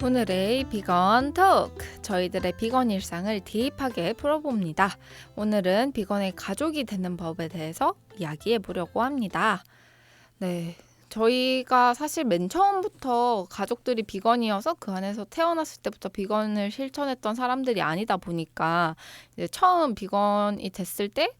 오늘의 비건 토크, 저희들의 비건 일상을 딥하게 풀어봅니다. 오늘은 비건의 가족이 되는 법에 대해서 이야기해 보려고 합니다. 네, 저희가 사실 맨 처음부터 가족들이 비건이어서 그 안에서 태어났을 때부터 비건을 실천했던 사람들이 아니다 보니까 이제 처음 비건이 됐을 때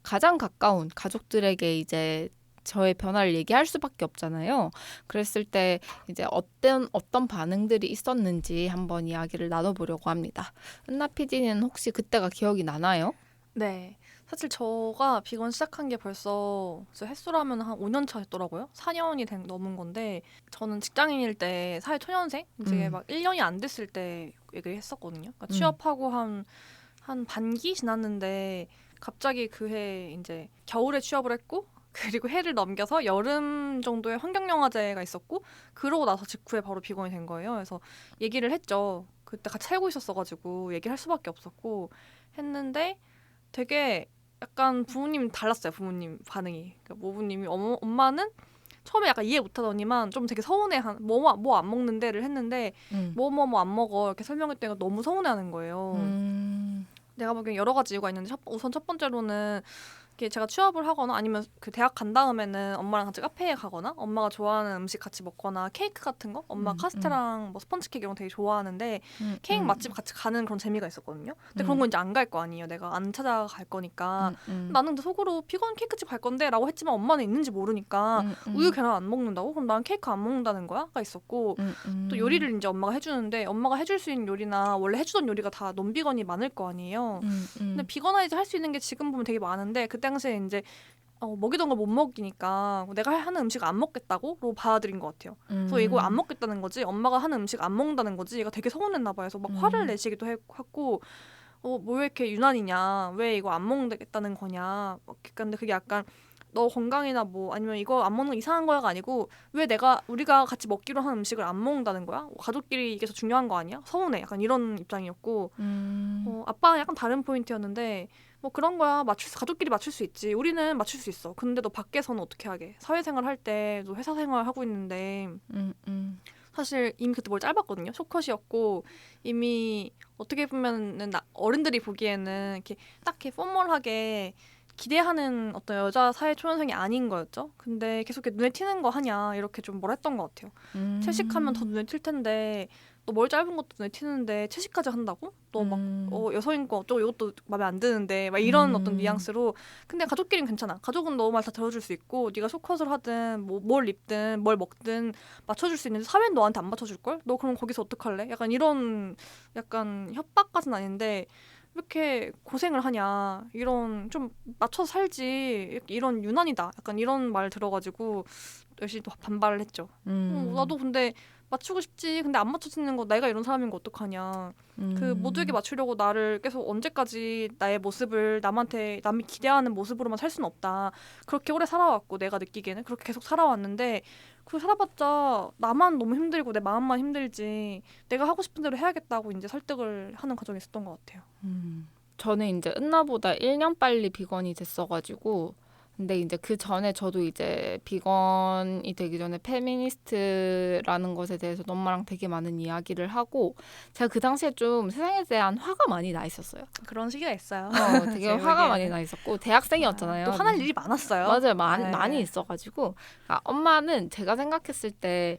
가장 가까운 가족들에게 이제 저의 변화를 얘기할 수밖에 없잖아요. 그랬을 때 이제 어떤 반응들이 있었는지 한번 이야기를 나눠보려고 합니다. 은나 PD는 혹시 그때가 기억이 나나요? 네. 사실 저가 비건 시작한 게 벌써 햇수라면 한 5년 차 됐더라고요. 4년이 넘은 건데 저는 직장인일 때 사회 초년생 이제 막 1년이 안 됐을 때 얘기를 했었거든요. 그러니까 취업하고 한 반기 지났는데 갑자기 그 해 이제 겨울에 취업을 했고 그리고 해를 넘겨서 여름 정도의 환경영화제가 있었고 그러고 나서 직후에 바로 비건이 된 거예요. 그래서 얘기를 했죠. 그때 같이 살고 있었어가지고 얘기할 수밖에 없었고 했는데 되게 약간 부모님 달랐어요. 부모님 반응이. 그러니까 모부님이 엄마는 처음에 약간 이해 못하더니만 좀 되게 서운해한 뭐 안 먹는데를 했는데 뭐 안 먹어 이렇게 설명했더니 너무 서운해하는 거예요. 내가 보기엔 여러 가지 이유가 있는데 우선 첫 번째로는 이게 제가 취업을 하거나 아니면 그 대학 간 다음에는 엄마랑 같이 카페에 가거나 엄마가 좋아하는 음식 같이 먹거나 케이크 같은 거 엄마 카스테랑 뭐 스펀지 케이크 이런 거 되게 좋아하는데 케이크 맛집 같이 가는 그런 재미가 있었거든요. 근데 그런 건 이제 안 갈 거 아니에요. 내가 안 찾아갈 거니까. 나는 근데 속으로 비건 케이크집 갈 건데 라고 했지만 엄마는 있는지 모르니까 우유 계란 안 먹는다고? 그럼 난 케이크 안 먹는다는 거야?가 있었고 또 요리를 이제 엄마가 해주는데 엄마가 해줄 수 있는 요리나 원래 해주던 요리가 다 논비건이 많을 거 아니에요. 근데 비건화이즈 할 수 있는 게 지금 보면 되게 많은데 그 당시에 이제 먹이던 걸 못 먹이니까 내가 하는 음식 안 먹겠다고로 받아들인 것 같아요. 그래서 이거 안 먹겠다는 거지 엄마가 하는 음식 안 먹는다는 거지 얘가 되게 서운했나 봐요. 그래서 막 화를 내시기도 했고 뭐 왜 이렇게 유난이냐 왜 이거 안 먹겠다는 거냐 근데 그게 약간 너 건강이나 뭐 아니면 이거 안 먹는 거 이상한 거야가 아니고 왜 우리가 같이 먹기로 한 음식을 안 먹는다는 거야? 가족끼리 이게 더 중요한 거 아니야? 서운해 약간 이런 입장이었고 아빠는 약간 다른 포인트였는데 뭐 그런 거야 가족끼리 맞출 수 있지 우리는 맞출 수 있어 근데 너 밖에서는 어떻게 하게 사회생활 할 때 너 회사 생활 하고 있는데 사실 이미 그때 뭘 짧았거든요 쇼컷이었고 이미 어떻게 보면은 어른들이 보기에는 이렇게 딱 이렇게 포멀하게 기대하는 어떤 여자 사회 초년생이 아닌 거였죠. 근데 계속 이렇게 눈에 튀는 거 하냐 이렇게 좀 뭐라 했던 것 같아요. 채식하면 더 눈에 튈 텐데 너 머리 짧은 것도 눈에 튀는데 채식까지 한다고? 너 막 여성인 거 어쩌고 이것도 마음에 안 드는데 막 이런 어떤 뉘앙스로 근데 가족끼리는 괜찮아. 가족은 너 말 다 들어줄 수 있고 네가 쇼컷을 하든 뭘 입든 뭘 먹든 맞춰줄 수 있는데 사회는 너한테 안 맞춰줄걸? 너 그럼 거기서 어떡할래? 약간 이런 약간 협박까지는 아닌데 왜 이렇게 고생을 하냐 이런 좀 맞춰서 살지 이런 유난이다 약간 이런 말 들어가지고 열심히 또 반발을 했죠. 나도 근데 맞추고 싶지 근데 안 맞춰지는 거 내가 이런 사람인 거 어떡하냐 그 모두에게 맞추려고 나를 계속 언제까지 나의 모습을 남이 기대하는 모습으로만 살 수는 없다 그렇게 오래 살아왔고 내가 느끼기에는 그렇게 계속 살아왔는데 그 살아봤자 나만 너무 힘들고 내 마음만 힘들지 내가 하고 싶은 대로 해야겠다고 이제 설득을 하는 과정이 있었던 것 같아요. 저는 이제 은나보다 1년 빨리 비건이 됐어가지고 근데 이제 그 전에 저도 이제 비건이 되기 전에 페미니스트라는 것에 대해서 엄마랑 되게 많은 이야기를 하고 제가 그 당시에 좀 세상에 대한 화가 많이 나 있었어요. 그런 시기가 있어요. 되게 제가 화가 많이 보기에는. 나 있었고 대학생이었잖아요. 또 화날 일이 많았어요. 맞아요. 네. 많이 있어가지고 엄마는 제가 생각했을 때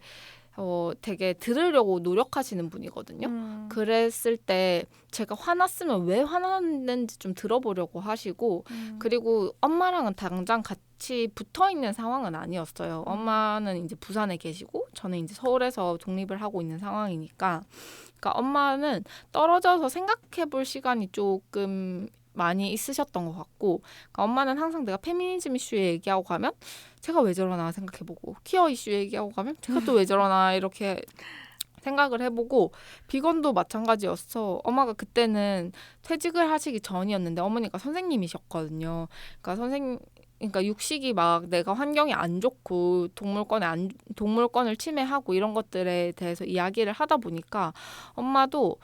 되게 들으려고 노력하시는 분이거든요. 그랬을 때 제가 화났으면 왜 화났는지 좀 들어보려고 하시고 그리고 엄마랑은 당장 같이 붙어있는 상황은 아니었어요. 엄마는 이제 부산에 계시고 저는 이제 서울에서 독립을 하고 있는 상황이니까 그러니까 엄마는 떨어져서 생각해볼 시간이 조금 많이 있으셨던 것 같고 그러니까 엄마는 항상 내가 페미니즘 이슈 얘기하고 가면 제가 왜 저러나 생각해보고 퀴어 이슈 얘기하고 가면 제가 또 왜 저러나 이렇게 생각을 해보고 비건도 마찬가지였어. 엄마가 그때는 퇴직을 하시기 전이었는데 어머니가 선생님이셨거든요. 그러니까 육식이 막 내가 환경이 안 좋고 동물권을 침해하고 이런 것들에 대해서 이야기를 하다 보니까 엄마도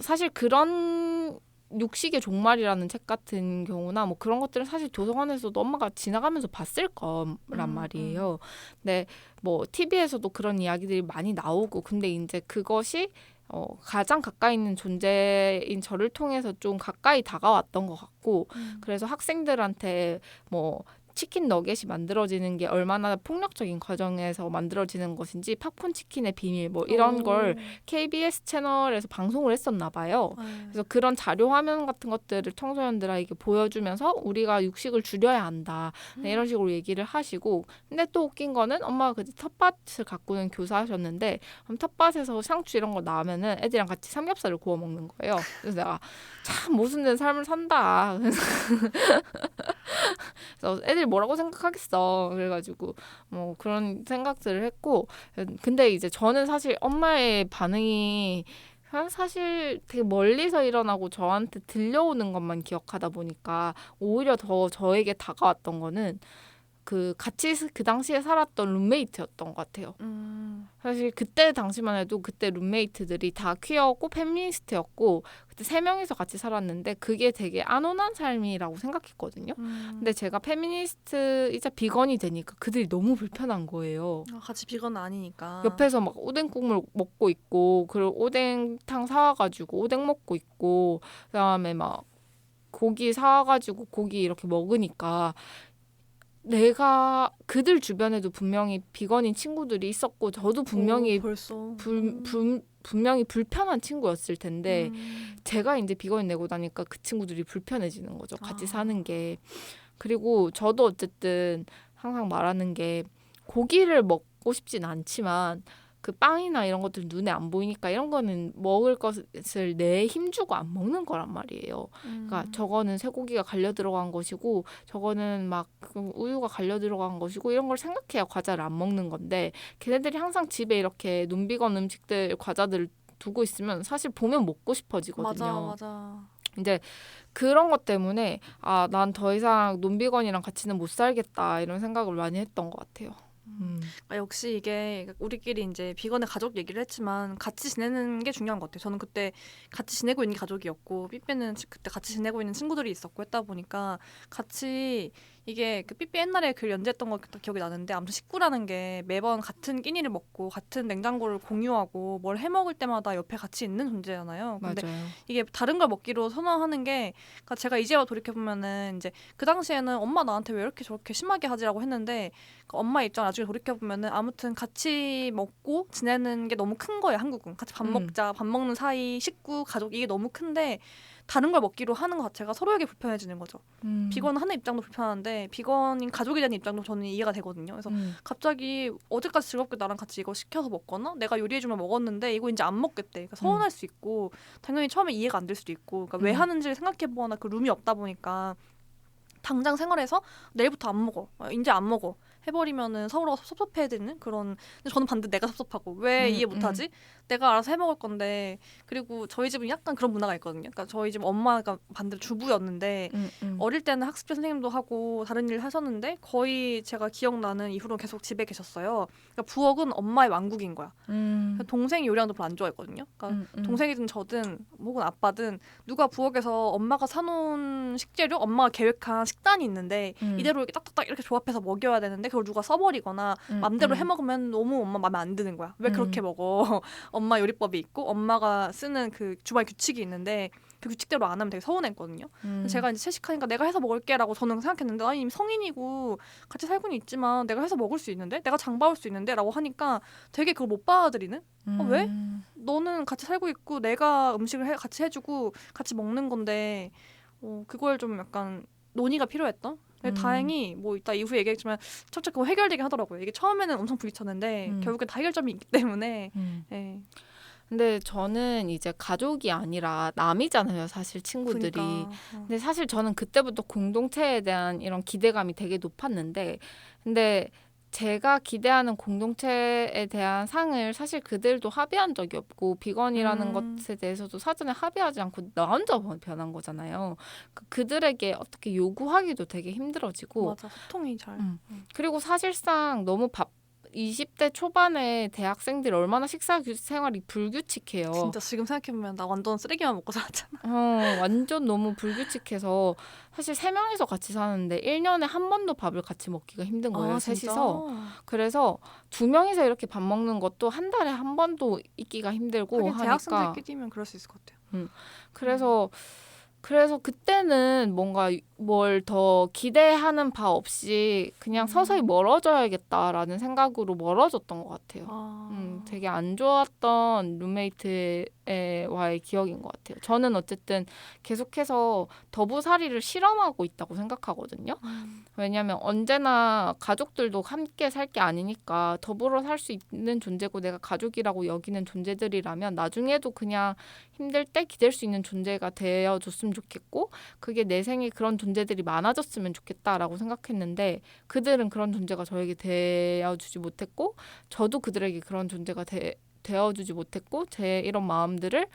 사실 그런 육식의 종말이라는 책 같은 경우나 뭐 그런 것들은 사실 도서관에서도 엄마가 지나가면서 봤을 거란 말이에요. 근데 뭐 TV에서도 그런 이야기들이 많이 나오고 근데 이제 그것이 가장 가까이 있는 존재인 저를 통해서 좀 가까이 다가왔던 것 같고 그래서 학생들한테 뭐 치킨 너겟이 만들어지는 게 얼마나 폭력적인 과정에서 만들어지는 것인지 팝콘 치킨의 비밀 뭐 이런 걸 KBS 채널에서 방송을 했었나 봐요. 그래서 그런 자료 화면 같은 것들을 청소년들에게 보여주면서 우리가 육식을 줄여야 한다. 네, 이런 식으로 얘기를 하시고 근데 또 웃긴 거는 엄마가 그때 텃밭을 가꾸는 교사하셨는데 텃밭에서 상추 이런 거 나오면은 애들이랑 같이 삼겹살을 구워 먹는 거예요. 그래서 내가 참 모순된 삶을 산다. 그래서 애들이 뭐라고 생각하겠어. 그래가지고 뭐 그런 생각들을 했고 근데 이제 저는 사실 엄마의 반응이 사실 되게 멀리서 일어나고 저한테 들려오는 것만 기억하다 보니까 오히려 더 저에게 다가왔던 거는 같이 그 당시에 살았던 룸메이트였던 것 같아요. 사실 그때 당시만 해도 그때 룸메이트들이 다 퀴어고 페미니스트였고 그때 3명이서 같이 살았는데 그게 되게 안온한 삶이라고 생각했거든요. 근데 제가 페미니스트이자 비건이 되니까 그들이 너무 불편한 거예요. 같이 비건 아니니까. 옆에서 막 오뎅 국물 먹고 있고 그리고 오뎅탕 사와가지고 오뎅 먹고 있고 그다음에 막 고기 사와가지고 고기 이렇게 먹으니까 내가 그들 주변에도 분명히 비건인 친구들이 있었고 저도 분명히 벌써. 분명히 불편한 친구였을 텐데 제가 이제 비건이 되고 나니까 그 친구들이 불편해지는 거죠. 같이 사는 게. 그리고 저도 어쨌든 항상 말하는 게 고기를 먹고 싶진 않지만 그 빵이나 이런 것들 눈에 안 보이니까 이런 거는 먹을 것을 내 힘주고 안 먹는 거란 말이에요. 그러니까 저거는 쇠고기가 갈려 들어간 것이고 저거는 막 우유가 갈려 들어간 것이고 이런 걸 생각해야 과자를 안 먹는 건데 걔네들이 항상 집에 이렇게 논비건 음식들 과자들을 두고 있으면 사실 보면 먹고 싶어지거든요. 맞아. 이제 그런 것 때문에 난 더 이상 논비건이랑 같이는 못 살겠다 이런 생각을 많이 했던 것 같아요. 역시 이게 우리끼리 이제 비건의 가족 얘기를 했지만 같이 지내는 게 중요한 것 같아요. 저는 그때 같이 지내고 있는 게 가족이었고 삐삐는 그때 같이 지내고 있는 친구들이 있었고 했다 보니까 같이 이게 삐삐 옛날에 글 연재했던 거 기억이 나는데 아무튼 식구라는 게 매번 같은 끼니를 먹고 같은 냉장고를 공유하고 뭘 해먹을 때마다 옆에 같이 있는 존재잖아요. 근데 맞아요. 이게 다른 걸 먹기로 선호하는 게 그러니까 제가 이제 와 돌이켜보면은 이제 그 당시에는 엄마 나한테 왜 이렇게 저렇게 심하게 하지라고 했는데 엄마 입장 나중에 돌이켜보면은 아무튼 같이 먹고 지내는 게 너무 큰 거예요. 한국은 같이 밥 먹자 밥 먹는 사이 식구 가족 이게 너무 큰데 다른 걸 먹기로 하는 것 자체가 서로에게 불편해지는 거죠. 비건 하는 입장도 불편한데 비건인 가족에 대한 입장도 저는 이해가 되거든요. 그래서 갑자기 어제까지 즐겁게 나랑 같이 이거 시켜서 먹거나 내가 요리해주면 먹었는데 이거 이제 안 먹겠대. 그러니까 서운할 수 있고 당연히 처음에 이해가 안 될 수도 있고 그러니까 왜 하는지를 생각해보거나 그 룸이 없다 보니까 당장 생활에서 내일부터 안 먹어. 이제 안 먹어. 해버리면은 서로 섭섭해지는 그런. 근데 저는 반대 내가 섭섭하고 왜 이해 못하지? 내가 알아서 해먹을 건데. 그리고 저희 집은 약간 그런 문화가 있거든요. 그러니까 저희 집 엄마가 반대로 주부였는데 어릴 때는 학습지 선생님도 하고 다른 일을 하셨는데 거의 제가 기억나는 이후로 계속 집에 계셨어요. 그러니까 부엌은 엄마의 왕국인 거야. 동생이 요리하는 거 별로 안 좋아했거든요. 그러니까 동생이든 저든 혹은 아빠든 누가 부엌에서 엄마가 사놓은 식재료, 엄마가 계획한 식단이 있는데 이대로 이렇게 딱딱딱 이렇게 조합해서 먹여야 되는데 그걸 누가 써버리거나 맘대로 해먹으면 너무 엄마 마음에 안 드는 거야. 왜 그렇게 먹어? 엄마 요리법이 있고 엄마가 쓰는 그 주말 규칙이 있는데 그 규칙대로 안 하면 되게 서운했거든요. 제가 이제 채식하니까 내가 해서 먹을게라고 저는 생각했는데 아니 이미 성인이고 같이 살고는 있지만 내가 해서 먹을 수 있는데 내가 장봐올 수 있는데 라고 하니까 되게 그걸 못 받아들이는? 왜? 너는 같이 살고 있고 내가 음식을 같이 해주고 같이 먹는 건데 그걸 좀 약간 논의가 필요했던? 다행히 뭐 이따 이후에 얘기했지만 첫째 그거 해결되긴 하더라고요. 이게 처음에는 엄청 부딪혔는데 결국엔 다 해결점이 있기 때문에 네. 근데 저는 이제 가족이 아니라 남이잖아요, 사실 친구들이. 그러니까. 근데 사실 저는 그때부터 공동체에 대한 이런 기대감이 되게 높았는데 근데 제가 기대하는 공동체에 대한 상을 사실 그들도 합의한 적이 없고 비건이라는 것에 대해서도 사전에 합의하지 않고 나 혼자 변한 거잖아요. 그들에게 어떻게 요구하기도 되게 힘들어지고 맞아, 소통이 잘. 그리고 사실상 너무 20대 초반에 대학생들이 얼마나 식사 생활이 불규칙해요. 진짜 지금 생각해보면 나 완전 쓰레기만 먹고 살았잖아. 완전 너무 불규칙해서 사실 3명이서 같이 사는데 1년에 한 번도 밥을 같이 먹기가 힘든 거예요. 셋이서. 그래서 2명이서 이렇게 밥 먹는 것도 한 달에 한 번도 있기가 힘들고 하긴 하니까 대학생들끼리면 그럴 수 있을 것 같아요. 그래서 그때는 뭔가 뭘 더 기대하는 바 없이 그냥 서서히 멀어져야겠다라는 생각으로 멀어졌던 것 같아요. 되게 안 좋았던 룸메이트와의 기억인 것 같아요. 저는 어쨌든 계속해서 더부살이를 실험하고 있다고 생각하거든요. 왜냐하면 언제나 가족들도 함께 살 게 아니니까 더불어 살 수 있는 존재고 내가 가족이라고 여기는 존재들이라면 나중에도 그냥 힘들 때 기댈 수 있는 존재가 되어줬으면 좋겠고 그게 내 생에 그런 존재들이 많아졌으면 좋겠다라고 생각했는데 그들은 그런 존재가 저에게 되어주지 못했고 저도 그들에게 그런 존재가 되어주지 못했고 제 이런 마음들을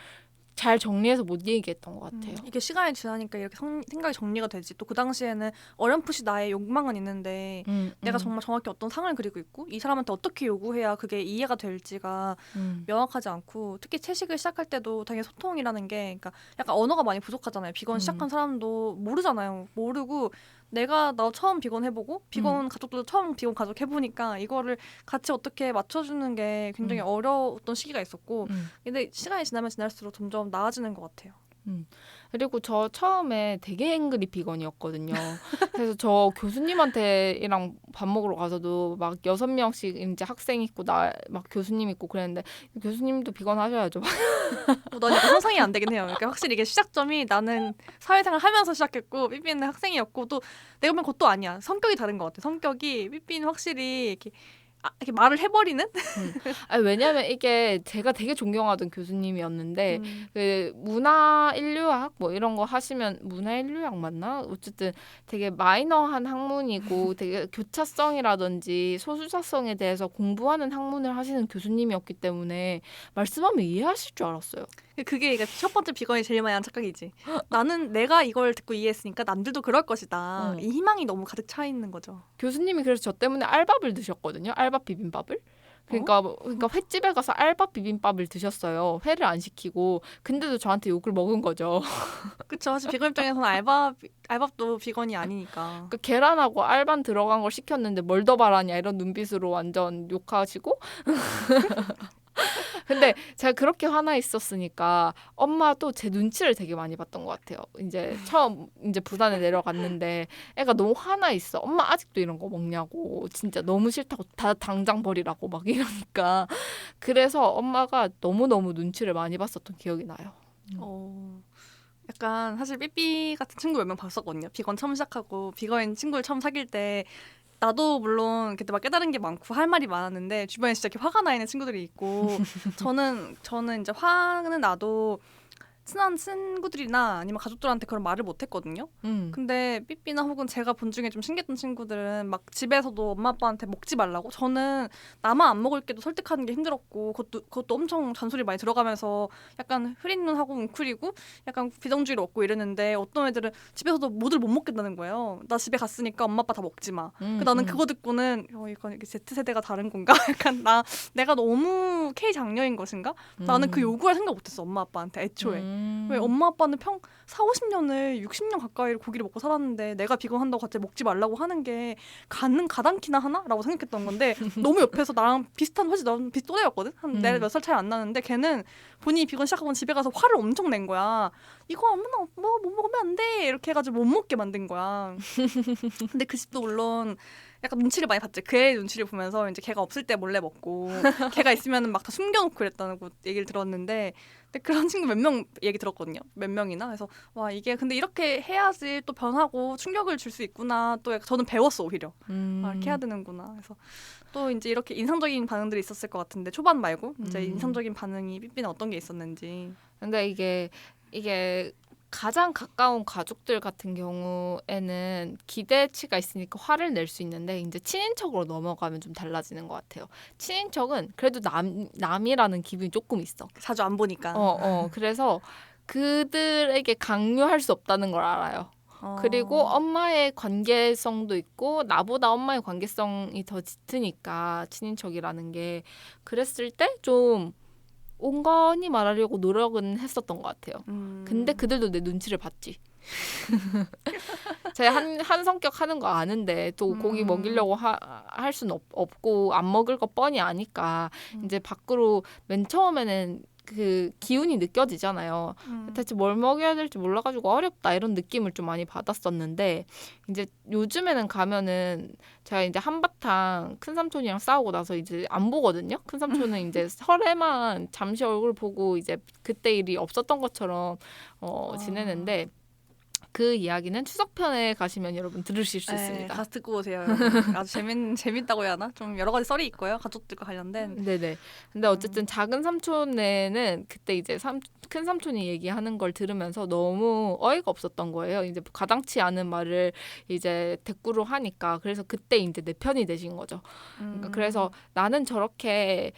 잘 정리해서 못 얘기했던 것 같아요. 이게 시간이 지나니까 이렇게 생각이 정리가 되지. 또 그 당시에는 어렴풋이 나의 욕망은 있는데 내가 정말 정확히 어떤 상을 그리고 있고 이 사람한테 어떻게 요구해야 그게 이해가 될지가 명확하지 않고 특히 채식을 시작할 때도 되게 소통이라는 게 그러니까 약간 언어가 많이 부족하잖아요. 비건 시작한 사람도 모르잖아요. 모르고 내가 나 처음 비건 해보고 비건 가족도 처음 비건 가족 해보니까 이거를 같이 어떻게 맞춰주는 게 굉장히 어려웠던 시기가 있었고 근데 시간이 지나면 지날수록 점점 나아지는 것 같아요. 그리고 저 처음에 되게 앵그리 비건이었거든요. 그래서 저 교수님한테랑 밥 먹으러 가서도 막 6명씩 이제 학생 있고 나 막 교수님 있고 그랬는데 교수님도 비건 하셔야죠. 난 약간 상상이 안 되긴 해요. 그러니까 확실히 이게 시작점이 나는 사회생활 하면서 시작했고 삐삐는 학생이었고 또 내가 보면 그것도 아니야. 성격이 다른 것 같아. 성격이 삐삐는 확실히 이렇게 말을 해버리는? 아니, 왜냐면 이게 제가 되게 존경하던 교수님이었는데 그 문화인류학 뭐 이런 거 하시면 문화인류학 맞나? 어쨌든 되게 마이너한 학문이고 되게 교차성이라든지 소수자성에 대해서 공부하는 학문을 하시는 교수님이었기 때문에 말씀하면 이해하실 줄 알았어요. 그게 그러니까 첫 번째 비건이 제일 많이 한 착각이지. 나는 내가 이걸 듣고 이해했으니까 남들도 그럴 것이다. 이 희망이 너무 가득 차 있는 거죠. 교수님이 그래서 저 때문에 알밥을 드셨거든요. 알밥 비빔밥을. 그러니까 횟집에 가서 알밥 비빔밥을 드셨어요. 회를 안 시키고. 근데도 저한테 욕을 먹은 거죠. 그렇죠. 사실 비건 입장에서는 알밥도 비건이 아니니까. 그 계란하고 알반 들어간 걸 시켰는데 뭘 더 바라냐 이런 눈빛으로 완전 욕하시고. 근데 제가 그렇게 화나 있었으니까 엄마도 제 눈치를 되게 많이 봤던 것 같아요. 이제 처음 이제 부산에 내려갔는데 애가 너무 화나 있어. 엄마 아직도 이런 거 먹냐고. 진짜 너무 싫다고 다 당장 버리라고 막 이러니까. 그래서 엄마가 너무너무 눈치를 많이 봤었던 기억이 나요. 약간 사실 삐삐 같은 친구 몇 명 봤었거든요. 비건 처음 시작하고 비건 친구를 처음 사귈 때 나도 물론 그때 막 깨달은 게 많고 할 말이 많았는데 주변에 진짜 이렇게 화가 나 있는 친구들이 있고 저는 이제 화는 나도 친한 친구들이나 아니면 가족들한테 그런 말을 못 했거든요. 근데 삐삐나 혹은 제가 본 중에 좀 신기했던 친구들은 막 집에서도 엄마 아빠한테 먹지 말라고 저는 나만 안 먹을 게도 설득하는 게 힘들었고 그것도 엄청 잔소리 많이 들어가면서 약간 흐린 눈하고 웅크리고 약간 비정주의를 얻고 이랬는데 어떤 애들은 집에서도 뭐들 못 먹겠다는 거예요. 나 집에 갔으니까 엄마 아빠 다 먹지 마. 나는 그거 듣고는 이건 Z세대가 다른 건가? 약간 내가 너무 K 장녀인 것인가? 나는 그 요구할 생각 못했어 엄마 아빠한테 애초에. 왜 엄마 아빠는 40-50년을 60년 가까이를 고기를 먹고 살았는데 내가 비건 한다고 갑자기 먹지 말라고 하는 게 가당키나 하나? 라고 생각했던 건데 너무 옆에서 나랑 비슷한 사실 나는 또래였거든? 한 4몇 살 차이 안 나는데 걔는 본인이 비건 시작하고 집에 가서 화를 엄청 낸 거야. 이거 아무나 못 먹으면 안 돼. 이렇게 해가지고 못 먹게 만든 거야. 근데 그 집도 물론 약간 눈치를 많이 봤지. 그 애의 눈치를 보면서 이제 걔가 없을 때 몰래 먹고 걔가 있으면은 막 다 숨겨놓고 그랬다고 얘기를 들었는데 근데 그런 친구 몇 명 얘기 들었거든요. 몇 명이나. 그래서 와 이게 근데 이렇게 해야지 또 변하고 충격을 줄 수 있구나. 또 저는 배웠어 오히려. 이렇게 해야 되는구나. 그래서 또 이제 이렇게 인상적인 반응들이 있었을 것 같은데 초반 말고 이제 인상적인 반응이 삐삐는 어떤 게 있었는지. 근데 이게 가장 가까운 가족들 같은 경우에는 기대치가 있으니까 화를 낼 수 있는데 이제 친인척으로 넘어가면 좀 달라지는 것 같아요. 친인척은 그래도 남이라는 기분이 조금 있어. 자주 안 보니까. 그래서 그들에게 강요할 수 없다는 걸 알아요. 그리고 엄마의 관계성도 있고 나보다 엄마의 관계성이 더 짙으니까 친인척이라는 게 그랬을 때 좀 온건히 말하려고 노력은 했었던 것 같아요. 근데 그들도 내 눈치를 봤지. 제가 한 성격 하는 거 아는데 또 고기 먹이려고 할 수는 없고 안 먹을 거 뻔히 아니까 이제 밖으로 맨 처음에는 그 기운이 느껴지잖아요. 대체 뭘 먹여야 될지 몰라가지고 어렵다 이런 느낌을 좀 많이 받았었는데 이제 요즘에는 가면은 제가 이제 한바탕 큰 삼촌이랑 싸우고 나서 이제 안 보거든요. 큰 삼촌은 이제 설에만 잠시 얼굴 보고 이제 그때 일이 없었던 것처럼 지내는데 그 이야기는 추석편에 가시면 여러분 들으실 수 있습니다. 가서 듣고 오세요. 여러분. 아주 재밌다고 해야 하나? 좀 여러 가지 썰이 있고요. 가족들과 관련된. 네네. 근데 어쨌든 작은 삼촌네는 그때 이제 큰 삼촌이 얘기하는 걸 들으면서 너무 어이가 없었던 거예요. 이제 가당치 않은 말을 이제 대꾸로 하니까 그래서 그때 이제 내 편이 되신 거죠. 그러니까 그래서 나는 저렇게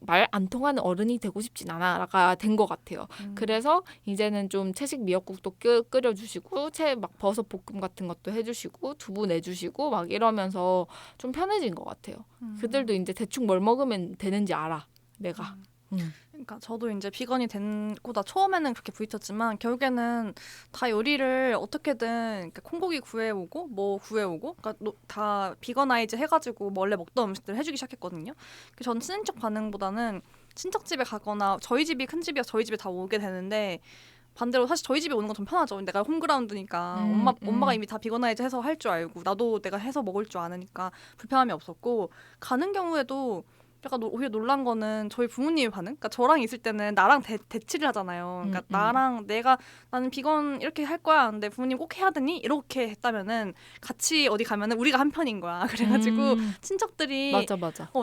말 안 통하는 어른이 되고 싶진 않아가 된 것 같아요. 그래서 이제는 좀 채식 미역국도 끓여주시고 막 버섯 볶음 같은 것도 해주시고 두부 내주시고 막 이러면서 좀 편해진 것 같아요. 그들도 이제 대충 뭘 먹으면 되는지 알아. 내가. 그러니까 저도 이제 비건이 된고 나 처음에는 그렇게 부딪혔지만 결국에는 다 요리를 어떻게든 콩고기 구해오고 뭐 구해오고 그러니까 다 비건아이즈 해가지고 원래 먹던 음식들 해주기 시작했거든요. 저는 친인척 반응보다는 친척 집에 가거나 저희 집이 큰 집이어서 저희 집에 다 오게 되는데 반대로 사실 저희 집에 오는 건 좀 편하죠. 내가 홈그라운드니까 엄마가 이미 다 비건아이즈 해서 할 줄 알고 나도 내가 해서 먹을 줄 아니까 불편함이 없었고 가는 경우에도 약간 오히려 놀란 거는 저희 부모님의 반응? 그러니까 저랑 있을 때는 나랑 대치를 하잖아요. 그러니까 나는 비건 이렇게 할 거야 하는데 부모님 꼭 해야 되니? 이렇게 했다면은 같이 어디 가면은 우리가 한 편인 거야. 그래가지고 친척들이 맞아.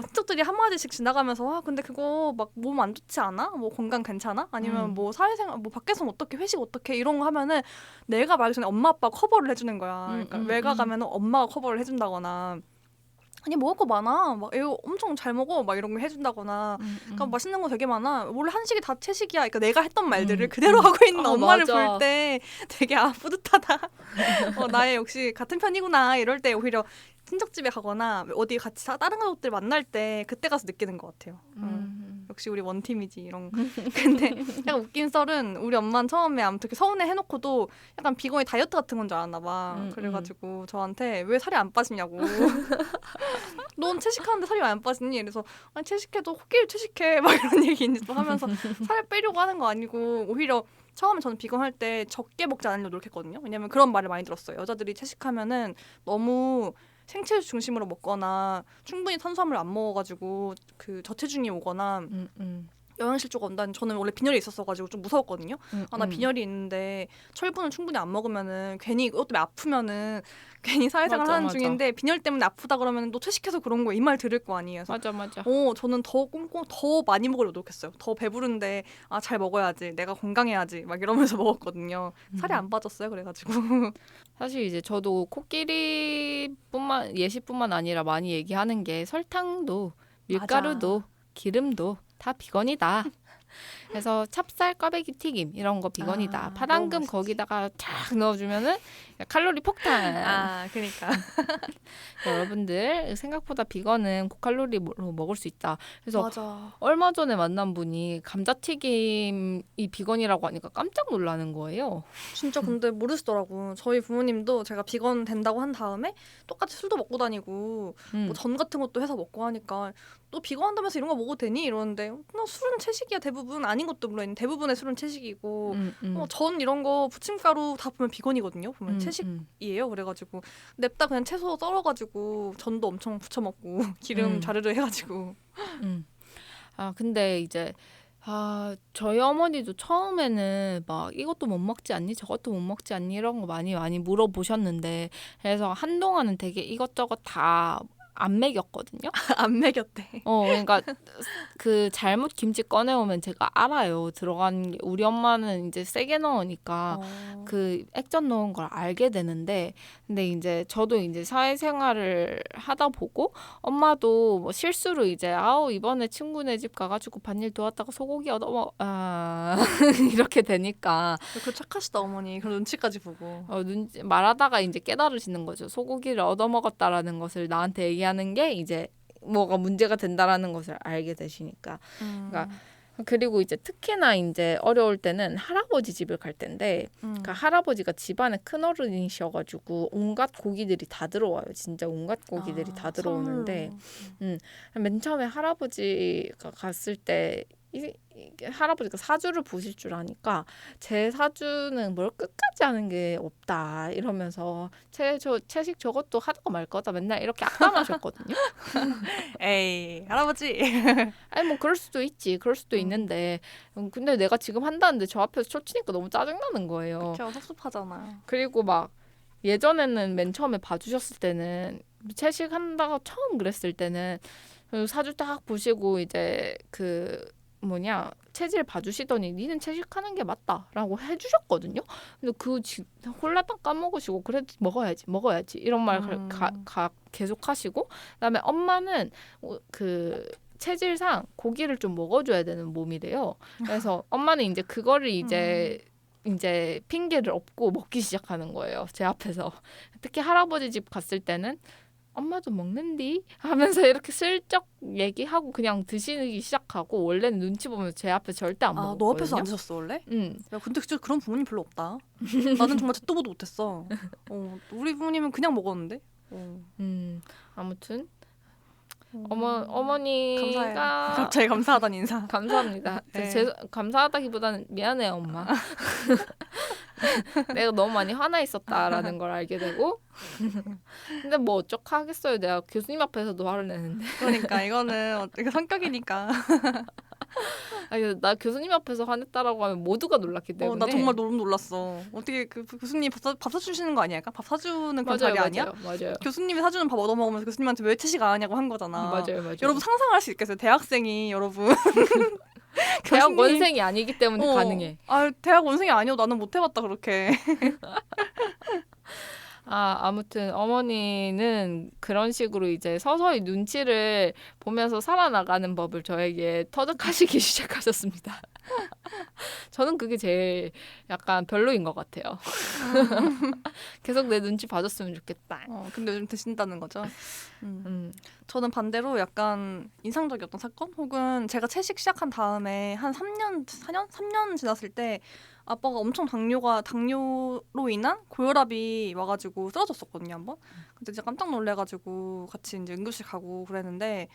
친척들이 한마디씩 지나가면서 근데 그거 막 몸 안 좋지 않아? 뭐 건강 괜찮아? 아니면 뭐 사회생활 뭐 밖에서 어떻게 회식 어떻게 이런 거 하면은 내가 말하기 전에 엄마 아빠 커버를 해주는 거야. 그러니까 외가 가면은 엄마가 커버를 해준다거나. 아니 먹을 거 많아 막 이거 엄청 잘 먹어 막 이런 거 해준다거나 그러니까 맛있는 거 되게 많아 원래 한식이 다 채식이야 그러니까 내가 했던 말들을 그대로 하고 있는 엄마를 볼 때 되게 뿌듯하다 나의 역시 같은 편이구나 이럴 때 오히려 친척집에 가거나 어디 같이 다른 가족들 만날 때 그때 가서 느끼는 것 같아요. 역시 우리 원팀이지 이런 거. 근데 약간 웃긴 썰은 우리 엄마는 처음에 아무튼 서운해 해놓고도 약간 비건이 다이어트 같은 건 줄 알았나 봐. 그래가지고 저한테 왜 살이 안 빠지냐고. 넌 채식하는데 살이 왜 안 빠지니? 그래서 아니 채식해도 코끼리 채식해 막 이런 얘기 하면서 살 빼려고 하는 거 아니고 오히려 처음에 저는 비건 할 때 적게 먹지 않으려고 노력했거든요. 왜냐면 그런 말을 많이 들었어요. 여자들이 채식하면은 너무 생체 중심으로 먹거나 충분히 탄수화물 안 먹어가지고 그 저체중이 오거나 영양실조가 온다는 저는 원래 빈혈이 있었어가지고 좀 무서웠거든요. 나 빈혈이 있는데 철분을 충분히 안 먹으면은 괜히 이것 때문에 아프면은 괜히 사회생활 하는 중인데 빈혈 때문에 아프다 그러면 너 퇴식해서 그런 거 이 말 들을 거 아니에요. 맞아. 저는 더 많이 먹으려고 노력했어요. 더 배부른데 잘 먹어야지. 내가 건강해야지. 막 이러면서 먹었거든요. 살이 안 빠졌어요. 그래가지고. 사실 이제 저도 예시뿐만 아니라 많이 얘기하는 게 설탕도 밀가루도 맞아. 기름도 다 비건이다. 그래서 찹쌀 꽈배기 튀김 이런 거 비건이다. 파당금 거기다가 쫙 넣어주면은 칼로리 폭탄. 그러니까 여러분들 생각보다 비건은 고칼로리로 먹을 수 있다. 그래서 맞아. 얼마 전에 만난 분이 감자튀김이 비건이라고 하니까 깜짝 놀라는 거예요. 진짜 근데 모르시더라고. 저희 부모님도 제가 비건 된다고 한 다음에 똑같이 술도 먹고 다니고 뭐 전 같은 것도 해서 먹고 하니까 너 비건 한다면서 이런 거 먹어도 되니? 이러는데 나 술은 채식이야. 대부분 아닌 것도 물론 대부분의 술은 채식이고 전 이런 거 부침가루 다 보면 비건이거든요. 보면 채식이에요. 그래가지고 냅다 그냥 채소 썰어가지고 전도 엄청 부쳐 먹고 기름 자르르 해가지고 근데 이제 저희 어머니도 처음에는 막 이것도 못 먹지 않니? 저것도 못 먹지 않니? 이런 거 많이 물어보셨는데 그래서 한동안은 되게 이것저것 다 안 먹였거든요. 안 먹였대. 그러니까 그 잘못 김치 꺼내오면 제가 알아요. 들어간 게 우리 엄마는 이제 세게 넣으니까 그 액젓 넣은 걸 알게 되는데 근데 이제 저도 이제 사회생활을 하다 보고 엄마도 뭐 실수로 이제 아우 이번에 친구네 집 가가지고 밭일 도왔다가 소고기 얻어 이렇게 되니까 그 착하시다 어머니. 그런 눈치까지 보고. 눈치 말하다가 이제 깨달으시는 거죠. 소고기를 얻어 먹었다라는 것을 나한테 얘기하는 게 이제 뭐가 문제가 된다라는 것을 알게 되시니까. 그러니까 그리고 이제 특히나 이제 어려울 때는 할아버지 집을 갈 텐데 그러니까 할아버지가 집안에 큰 어른이셔가지고 온갖 고기들이 다 들어와요. 진짜 온갖 고기들이 다 들어오는데 맨 처음에 할아버지가 갔을 때 할아버지가 사주를 보실 줄 아니까 제 사주는 뭘 끝까지 하는 게 없다 이러면서 채식 저것도 하다가 말 거다 맨날 이렇게 악담하셨거든요. 에이 할아버지. 아니 뭐 그럴 수도 있지. 그럴 수도 있는데 근데 내가 지금 한다는데 저 앞에서 초치니까 너무 짜증나는 거예요. 그렇죠. 섭섭하잖아요. 그리고 막 예전에는 맨 처음에 봐주셨을 때는 채식 한다가 처음 그랬을 때는 사주 딱 보시고 이제 그 체질 봐주시더니 니는 채식하는 게 맞다라고 해주셨거든요. 근데 홀라당 까먹으시고 그래도 먹어야지 이런 말 계속 하시고 그다음에 엄마는 그 체질상 고기를 좀 먹어줘야 되는 몸이래요. 그래서 엄마는 이제 그거를 이제 핑계를 얻고 먹기 시작하는 거예요. 제 앞에서. 특히 할아버지 집 갔을 때는 엄마도 먹는디? 하면서 이렇게 슬쩍 얘기하고 그냥 드시기 시작하고 원래는 눈치 보면서 제 앞에 절대 안 먹었거든요. 너 앞에서 안 드셨어 원래? 응. 야 근데 진짜 그런 부모님 별로 없다. 나는 정말 듣도 보도 못했어. 우리 부모님은 그냥 먹었는데. 아무튼 어머니가 감사해요. 갑자기 감사하다는 인사. 감사합니다. 네. 감사하다기보다는 미안해요 엄마. 내가 너무 많이 화나 있었다라는 걸 알게 되고 근데 뭐 어쩌겠어요. 내가 교수님 앞에서도 화를 내는데. 그러니까 이거는 성격이니까. 아니, 나 교수님 앞에서 화냈다라고 하면 모두가 놀랐기 때문에. 나 정말 너무 놀랐어. 어떻게 그 교수님 밥 사주시는 거 아니야? 밥 사주는 그런 자리 아니야? 맞아요. 교수님이 사주는 밥 얻어먹으면서 교수님한테 왜 채식 안 하냐고 한 거잖아. 맞아요. 여러분 상상할 수 있겠어요? 대학생이 여러분. 대학 원생이 아니기 때문에 가능해. 대학 원생이 아니어도 나는 못 해봤다 그렇게. 아무튼 어머니는 그런 식으로 이제 서서히 눈치를 보면서 살아나가는 법을 저에게 터득하시기 시작하셨습니다. 저는 그게 제일 약간 별로인 것 같아요. 계속 내 눈치 봐줬으면 좋겠다. 근데 요즘 드신다는 거죠. 저는 반대로 약간 인상적이었던 사건? 혹은 제가 채식 시작한 다음에 한 3년 지났을 때 아빠가 엄청 당뇨로 인한 고혈압이 와가지고 쓰러졌었거든요, 한번. 근데 진짜 깜짝 놀래가지고 같이 이제 응급실 가고 그랬는데,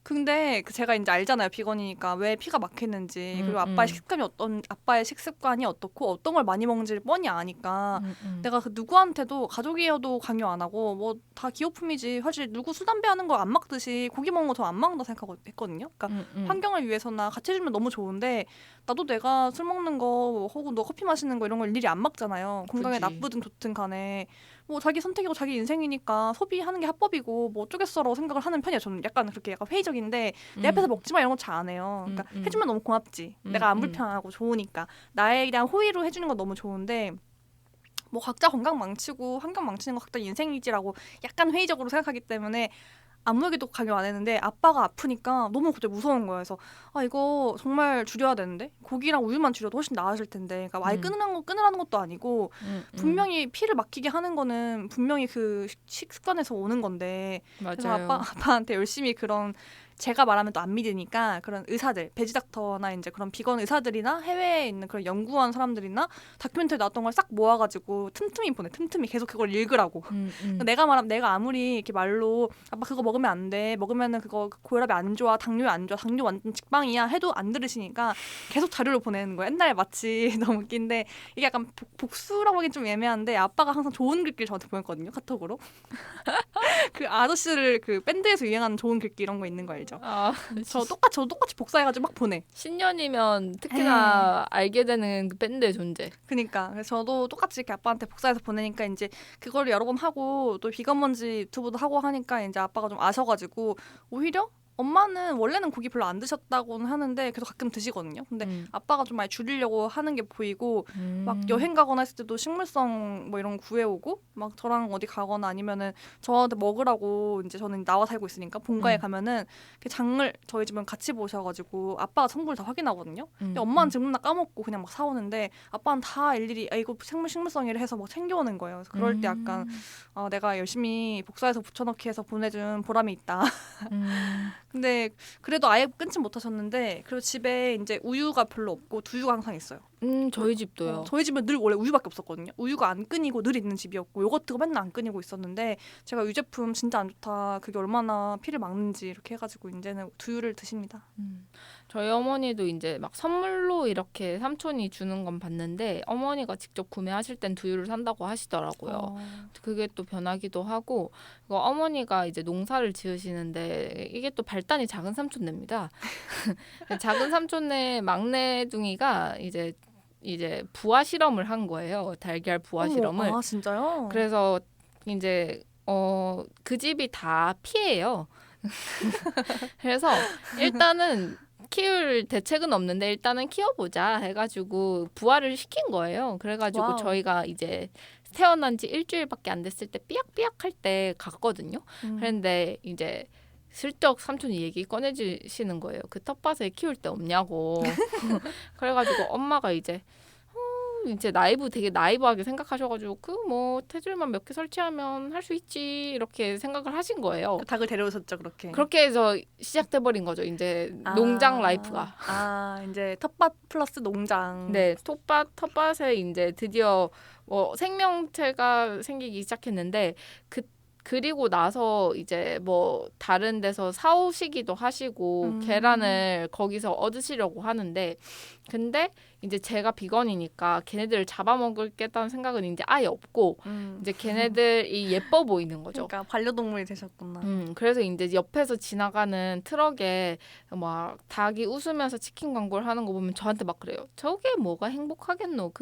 근데 제가 이제 알잖아요, 비건이니까 왜 피가 막히는지, 그리고 아빠의 식습관이 어떻고 어떤 걸 많이 먹는지를 뻔히 아니까 내가 그 누구한테도 가족이어도 강요 안 하고 뭐 다 기호품이지, 사실 누구 술 담배 하는 거 안 막듯이 고기 먹는 거 더 안 막는다 생각했거든요. 그러니까 환경을 위해서나 같이 해주면 너무 좋은데 나도 내가 술 먹는 거 혹은 너 커피 마시는 거 이런 걸 일일이 안 막잖아요. 건강에 나쁘든 좋든 간에 뭐 자기 선택이고 자기 인생이니까 소비하는 게 합법이고 뭐 어쩌겠어라고 생각을 하는 편이에요. 저는 약간 그렇게 약간 회의적인데 내 앞에서 먹지 마 이런 거 잘 안 해요. 그러니까 해주면 너무 고맙지. 내가 안 불편하고 좋으니까 나에 대한 호의로 해주는 건 너무 좋은데 뭐 각자 건강 망치고 환경 망치는 거 각자 인생이지라고 약간 회의적으로 생각하기 때문에 아무에게도 강요 안 했는데 아빠가 아프니까 너무 갑자기 무서운 거예요. 그래서 이거 정말 줄여야 되는데 고기랑 우유만 줄여도 훨씬 나아질 텐데 그러니까 아예 끊으라는 것도 아니고 분명히 피를 막히게 하는 거는 분명히 그 식습관에서 오는 건데 맞아요. 그래서 아빠한테 열심히 그런 제가 말하면 또 안 믿으니까 그런 의사들, 베지닥터나 이제 그런 비건 의사들이나 해외에 있는 그런 연구한 사람들이나 다큐멘터리 나왔던 걸 싹 모아가지고 틈틈이 계속 그걸 읽으라고. 내가 아무리 이렇게 말로 아빠 그거 먹으면 안 돼, 먹으면은 그거 고혈압이 안 좋아, 당뇨 안 좋아, 당뇨 완전 직방이야 해도 안 들으시니까 계속 자료를 보내는 거예요. 옛날에 마치 너무 웃긴데 이게 약간 복수라고 하긴 좀 애매한데 아빠가 항상 좋은 글귀를 저한테 보냈거든요, 카톡으로. 그 아저씨를 그 밴드에서 유행하는 좋은 글귀 이런 거 있는 거 알죠? 알죠? 저도 저도 똑같이 복사해가지고 막 보내. 신년이면 특히나 알게 되는 그 밴드의 존재. 그러니까 그래서 저도 똑같이 이렇게 아빠한테 복사해서 보내니까 이제 그거를 여러 번 하고 또 비건 먼지 유튜브도 하고 하니까 이제 아빠가 좀 아셔가지고 오히려 엄마는 원래는 고기 별로 안 드셨다고는 하는데 그래도 가끔 드시거든요. 근데 아빠가 좀 많이 줄이려고 하는 게 보이고 막 여행 가거나 했을 때도 식물성 뭐 이런 거 구해오고 막 저랑 어디 가거나 아니면은 저한테 먹으라고 이제 저는 나와 살고 있으니까 본가에 가면은 장을 저희 집은 같이 보셔가지고 아빠가 성분을 다 확인하거든요. 근데 엄마는 지금 맨날 까먹고 그냥 막 사오는데 아빠는 다 일일이 이거 식물성이라 해서 막 챙겨오는 거예요. 그래서 그럴 때 약간 내가 열심히 복사해서 붙여넣기 해서 보내준 보람이 있다. 근데 그래도 아예 끊지 못하셨는데 그리고 집에 이제 우유가 별로 없고 두유가 항상 있어요. 저희 집도요. 저희 집은 늘 원래 우유밖에 없었거든요. 우유가 안 끊이고 늘 있는 집이었고 요거트가 맨날 안 끊이고 있었는데 제가 유제품 진짜 안 좋다. 그게 얼마나 피를 막는지 이렇게 해가지고 이제는 두유를 드십니다. 저희 어머니도 이제 막 선물로 이렇게 삼촌이 주는 건 봤는데 어머니가 직접 구매하실 땐 두유를 산다고 하시더라고요. 그게 또 변하기도 하고 이거 어머니가 이제 농사를 지으시는데 이게 또 발단이 작은 삼촌네입니다. 작은 삼촌네 막내둥이가 이제 부화 실험을 한 거예요. 달걀 부화 실험을. 아 진짜요? 그래서 이제 그 집이 다 피해요. 그래서 일단은 키울 대책은 없는데 일단은 키워보자 해가지고 부화를 시킨 거예요. 그래가지고 와우. 저희가 이제 태어난 지 일주일밖에 안 됐을 때 삐약삐약 할 때 갔거든요. 그런데 이제 슬쩍 삼촌이 얘기 꺼내주시는 거예요. 그 텃밭에 키울 데 없냐고. 그래가지고 엄마가 이제 되게 나이브하게 생각하셔가지고 그 뭐 테두리만 몇 개 설치하면 할 수 있지 이렇게 생각을 하신 거예요. 그 닭을 데려오셨죠 그렇게. 그렇게 해서 시작돼 버린 거죠. 이제 농장 라이프가. 이제 텃밭 플러스 농장. 네, 텃밭에 이제 드디어 뭐 생명체가 생기기 시작했는데 그리고 나서 이제 뭐 다른 데서 사오시기도 하시고 계란을 거기서 얻으시려고 하는데 근데 이제 제가 비건이니까 걔네들을 잡아먹겠다는 생각은 이제 아예 없고 이제 걔네들이 예뻐 보이는 거죠. 그러니까 반려동물이 되셨구나. 그래서 이제 옆에서 지나가는 트럭에 막 닭이 웃으면서 치킨 광고를 하는 거 보면 저한테 막 그래요. 저게 뭐가 행복하겠노?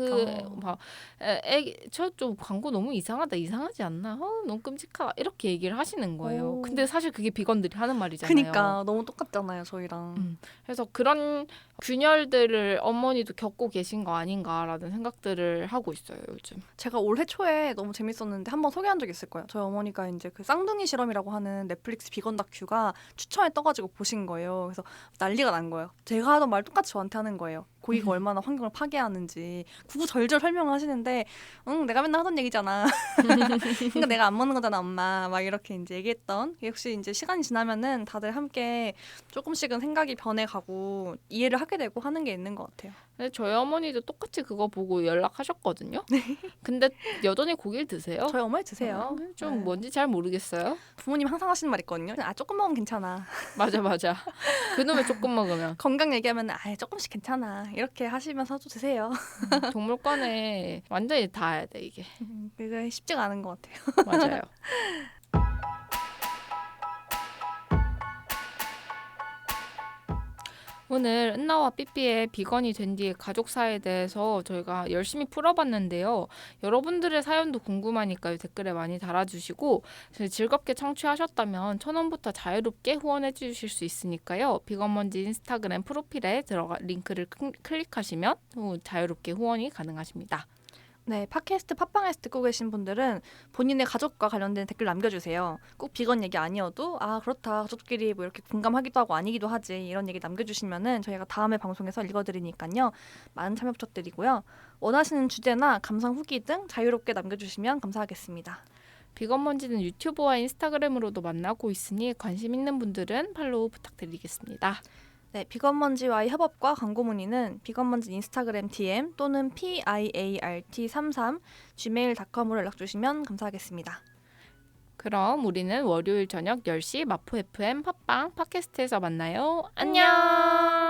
저 좀 광고 너무 이상하지 않나? 너무 끔찍하다. 이렇게 얘기를 하시는 거예요. 근데 사실 그게 비건들이 하는 말이잖아요. 그러니까 너무 똑같잖아요 저희랑. 그래서 그런 균열들을 어머니도 겪고 계신 거 아닌가라는 생각들을 하고 있어요 요즘. 제가 올해 초에 너무 재밌었는데 한번 소개한 적 있을 거예요. 저희 어머니가 이제 그 쌍둥이 실험이라고 하는 넷플릭스 비건 다큐가 추천에 떠가지고 보신 거예요. 그래서 난리가 난 거예요. 제가 하던 말 똑같이 저한테 하는 거예요. 고기가 얼마나 환경을 파괴하는지 구구절절 설명하시는데 내가 맨날 하던 얘기잖아. 그러니까 내가 안 먹는 거잖아 엄마. 막 이렇게 이제 얘기했던 역시 이제 시간이 지나면은 다들 함께 조금씩은 생각이 변해가고 이해를 하게 되고 하는 게 있는 것 같아요. 근데 저희 어머니도 똑같이 그거 보고 연락하셨거든요. 근데 여전히 고기를 드세요? 저희 어머니 드세요. 좀 뭔지 잘 모르겠어요. 부모님 항상 하시는 말 있거든요. 조금 먹으면 괜찮아. 맞아. 그놈의 조금 먹으면. 건강 얘기하면 조금씩 괜찮아. 이렇게 하시면서 또 드세요. 동물권에 완전히 닿아야 돼 이게. 그게 쉽지가 않은 것 같아요. 맞아요. 오늘 은나와 삐삐의 비건이 된 뒤의 가족사에 대해서 저희가 열심히 풀어봤는데요. 여러분들의 사연도 궁금하니까요. 댓글에 많이 달아주시고 즐겁게 청취하셨다면 1,000원부터 자유롭게 후원해 주실 수 있으니까요. 비건먼지 인스타그램 프로필에 들어가 링크를 클릭하시면 자유롭게 후원이 가능하십니다. 네, 팟캐스트 팟빵에서 듣고 계신 분들은 본인의 가족과 관련된 댓글 남겨주세요. 꼭 비건 얘기 아니어도 그렇다 가족끼리 뭐 이렇게 공감하기도 하고 아니기도 하지 이런 얘기 남겨주시면은 저희가 다음에 방송에서 읽어드리니까요. 많은 참여 부탁드리고요. 원하시는 주제나 감상 후기 등 자유롭게 남겨주시면 감사하겠습니다. 비건먼지는 유튜브와 인스타그램으로도 만나고 있으니 관심 있는 분들은 팔로우 부탁드리겠습니다. 네, 비건먼지와의 협업과 광고 문의는 비건먼지 인스타그램 DM 또는 piart33@gmail.com으로 연락 주시면 감사하겠습니다. 그럼 우리는 월요일 저녁 10시 마포 FM 팟빵 팟캐스트에서 만나요. 안녕.